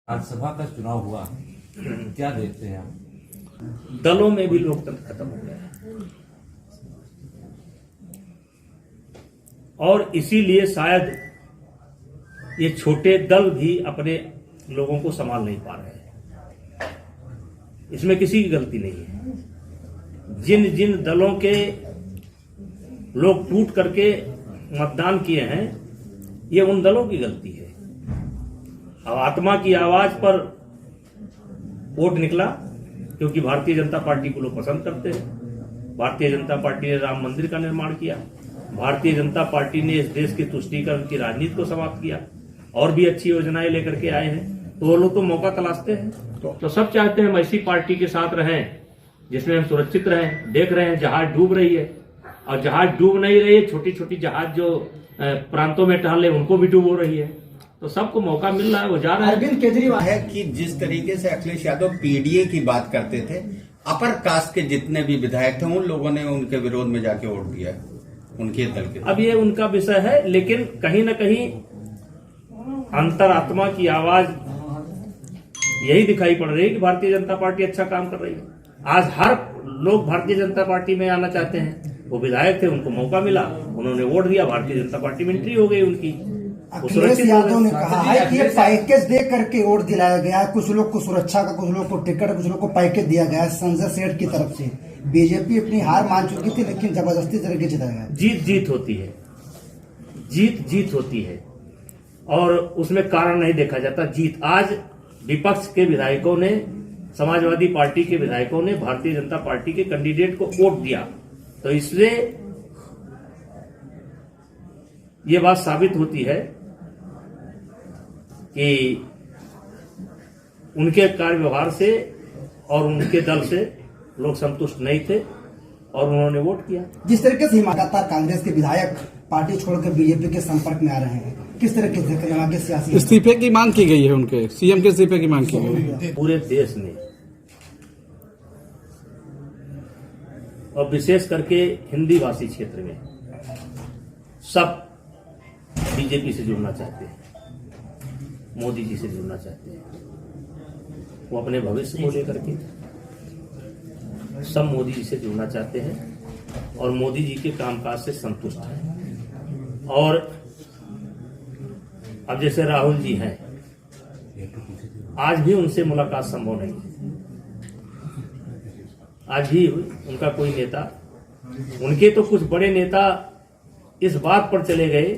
राज्यसभा का चुनाव हुआ, क्या देखते हैं आप? दलों में भी लोकतंत्र खत्म हो गया है और इसीलिए शायद ये छोटे दल भी अपने लोगों को संभाल नहीं पा रहे हैं। इसमें किसी की गलती नहीं है। जिन जिन दलों के लोग टूट करके मतदान किए हैं, ये उन दलों की गलती है। अब आत्मा की आवाज पर वोट निकला क्योंकि भारतीय जनता पार्टी को लोग पसंद करते हैं। भारतीय जनता पार्टी ने राम मंदिर का निर्माण किया, भारतीय जनता पार्टी ने इस देश की तुष्टीकरण की राजनीति को समाप्त किया और भी अच्छी योजनाएं लेकर के आए हैं, तो वो लोग तो मौका तलाशते हैं। तो सब चाहते हैं हम ऐसी पार्टी के साथ रहें जिसमें हम सुरक्षित रहें। देख रहे हैं जहाज डूब रही है और जहाज डूब नहीं रही है, छोटी छोटी जहाज जो प्रांतों में टहले उनको भी डूब हो रही है। तो सबको मौका मिल रहा है, वो जा रहा है। अरविंद केजरीवाल है कि जिस तरीके से अखिलेश यादव पीडीए की बात करते थे, अपर कास्ट के जितने भी विधायक थे उन लोगों ने उनके विरोध में जाके वोट दिया उनके दल के। अब ये उनका विषय है, लेकिन कहीं न कहीं अंतरात्मा की आवाज यही दिखाई पड़ रही है कि भारतीय जनता पार्टी अच्छा काम कर रही है। आज हर लोग भारतीय जनता पार्टी में आना चाहते हैं। वो विधायक थे, उनको मौका मिला, उन्होंने वोट दिया, भारतीय जनता पार्टी में एंट्री हो गई उनकी। अखिलेश यादव ने कहा है कि ये पैकेज दे करके वोट दिलाया गया है। कुछ लोग को सुरक्षा का, कुछ लोग को टिकट, कुछ लोग को पैकेज दिया गया है संजय सेठ की तरफ से। बीजेपी अपनी हार मान चुकी थी, लेकिन जबरदस्ती तरीके से जिताया गया। जीत जीत होती है, जीत होती है और उसमें कारण नहीं देखा जाता। जीत आज विपक्ष के विधायकों ने, समाजवादी पार्टी के विधायकों ने भारतीय जनता पार्टी के कैंडिडेट को वोट दिया, तो इसलिए ये बात साबित होती है कि उनके कार्य व्यवहार से और उनके दल से लोग संतुष्ट नहीं थे और उन्होंने वोट किया। जिस तरीके से लगातार कांग्रेस के विधायक पार्टी छोड़कर बीजेपी के संपर्क में आ रहे हैं, किस तरीके से सियासी इस्तीफे की मांग की गई है, उनके सीएम के इस्तीफे की मांग की गई है पूरे देश में और विशेष करके हिंदी भाषी क्षेत्र में सब बीजेपी से जुड़ना चाहते हैं, मोदी जी से जुड़ना चाहते हैं। वो अपने भविष्य को लेकर के सब मोदी जी से जुड़ना चाहते हैं और मोदी जी के कामकाज से संतुष्ट हैं। और अब जैसे राहुल जी हैं, आज भी उनसे मुलाकात संभव नहीं है। आज भी उनका कोई नेता, उनके तो कुछ बड़े नेता इस बात पर चले गए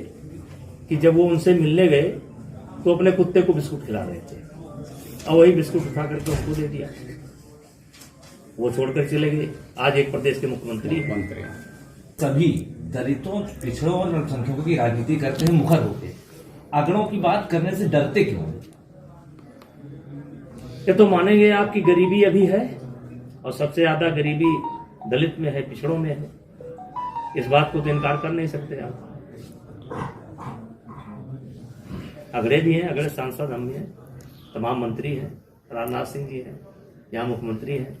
कि जब वो उनसे मिलने गए तो अपने कुत्ते को बिस्कुट खिला रहे थे और वही बिस्कुट उठा करके उनको दे दिया, वो छोड़कर चले गए। आज एक प्रदेश के मुख्यमंत्री सभी दलितों, पिछड़ों और अल्पसंख्यकों की राजनीति करते हैं मुखर होते, अगड़ों की बात करने से डरते क्यों? ये तो मानेंगे आपकी गरीबी अभी है और सबसे ज्यादा गरीबी दलित में है, पिछड़ों में है। इस बात को तो इनकार कर नहीं सकते आप। अगड़े भी हैं, अगड़े सांसद हम भी हैं, तमाम मंत्री हैं, राजनाथ सिंह जी हैं, यहाँ मुख्यमंत्री हैं,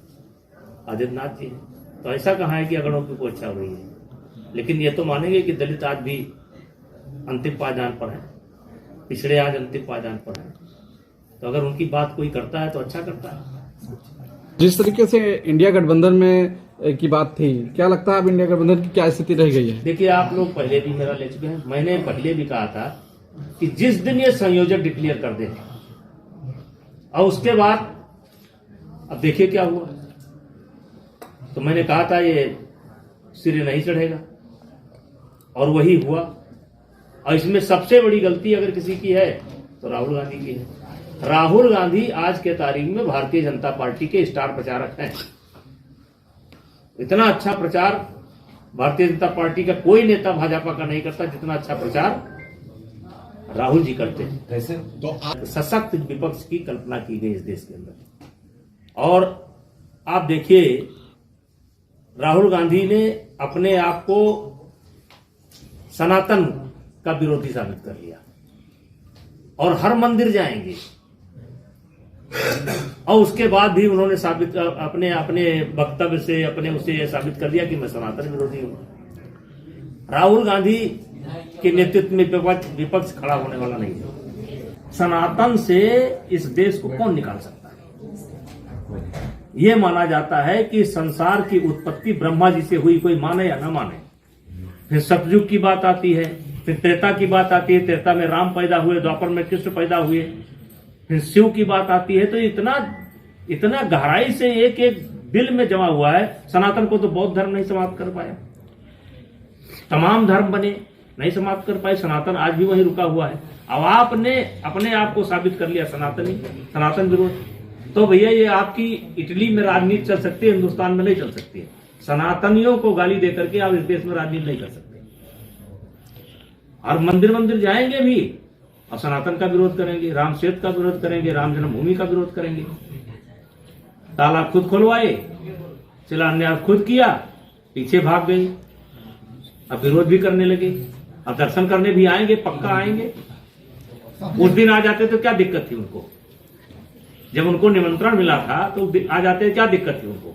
आदित्यनाथ जी हैं। तो ऐसा कहाँ है कि अगड़ों की कोई इच्छा हो रही है? लेकिन ये तो मानेंगे कि दलित आज भी अंतिम पायदान पर है, पिछड़े आज अंतिम पायदान पर हैं। तो अगर उनकी बात कोई करता है तो अच्छा करता है। जिस तरीके से इंडिया गठबंधन में की बात थी, क्या लगता है अब इंडिया गठबंधन की क्या स्थिति रह गई है? देखिए, आप लोग पहले भी मेरा ले चुके हैं। मैंने पहले भी कहा था कि जिस दिन ये संयोजक डिक्लेयर कर दे और उसके बाद अब देखिए क्या हुआ। तो मैंने कहा था ये सिरे नहीं चढ़ेगा और वही हुआ। और इसमें सबसे बड़ी गलती अगर किसी की है तो राहुल गांधी की है। राहुल गांधी आज के तारीख में भारतीय जनता पार्टी के स्टार प्रचारक हैं। इतना अच्छा प्रचार भारतीय जनता पार्टी का कोई नेता भाजपा का नहीं करता जितना अच्छा प्रचार राहुल जी करते हैं। कैसे? तो सशक्त विपक्ष की कल्पना की गई इस देश के अंदर। और आप देखिए, राहुल गांधी ने अपने आप को सनातन का विरोधी साबित कर लिया और हर मंदिर जाएंगे और उसके बाद भी उन्होंने साबित अपने वक्तव्य से अपने उसे साबित कर दिया कि मैं सनातन विरोधी हूं। राहुल गांधी के नेतृत्व में विपक्ष खड़ा होने वाला नहीं है। सनातन से इस देश को कौन निकाल सकता है? यह माना जाता है कि संसार की उत्पत्ति ब्रह्मा जी से हुई, कोई माने या न माने। फिर सतयुग की बात आती है, फिर त्रेता की बात आती है, त्रेता में राम पैदा हुए, द्वापर में कृष्ण पैदा हुए, फिर शिव की बात आती है। तो इतना गहराई से एक एक दिल में जमा हुआ है। सनातन को तो बौद्ध धर्म नहीं समाप्त कर पाया, तमाम धर्म बने नहीं समाप्त कर पाए, सनातन आज भी वहीं रुका हुआ है। अब आपने अपने आप को साबित कर लिया सनातन विरोध। तो भैया ये आपकी इटली में राजनीति चल सकती है, हिंदुस्तान में नहीं चल सकती है। सनातनियों को गाली देकर के आप इस देश में राजनीति नहीं कर सकते। और मंदिर जाएंगे भी और सनातन का विरोध करेंगे, राम सेतु का विरोध करेंगे, राम जन्मभूमि का विरोध करेंगे। ताला खुद खुलवाए, शिलान्यास खुद किया, पीछे भाग गए, अब विरोध भी करने लगे। अब दर्शन करने भी आएंगे, पक्का आएंगे। उस दिन आ जाते तो क्या दिक्कत थी उनको? जब उनको निमंत्रण मिला था तो आ जाते, क्या दिक्कत थी उनको?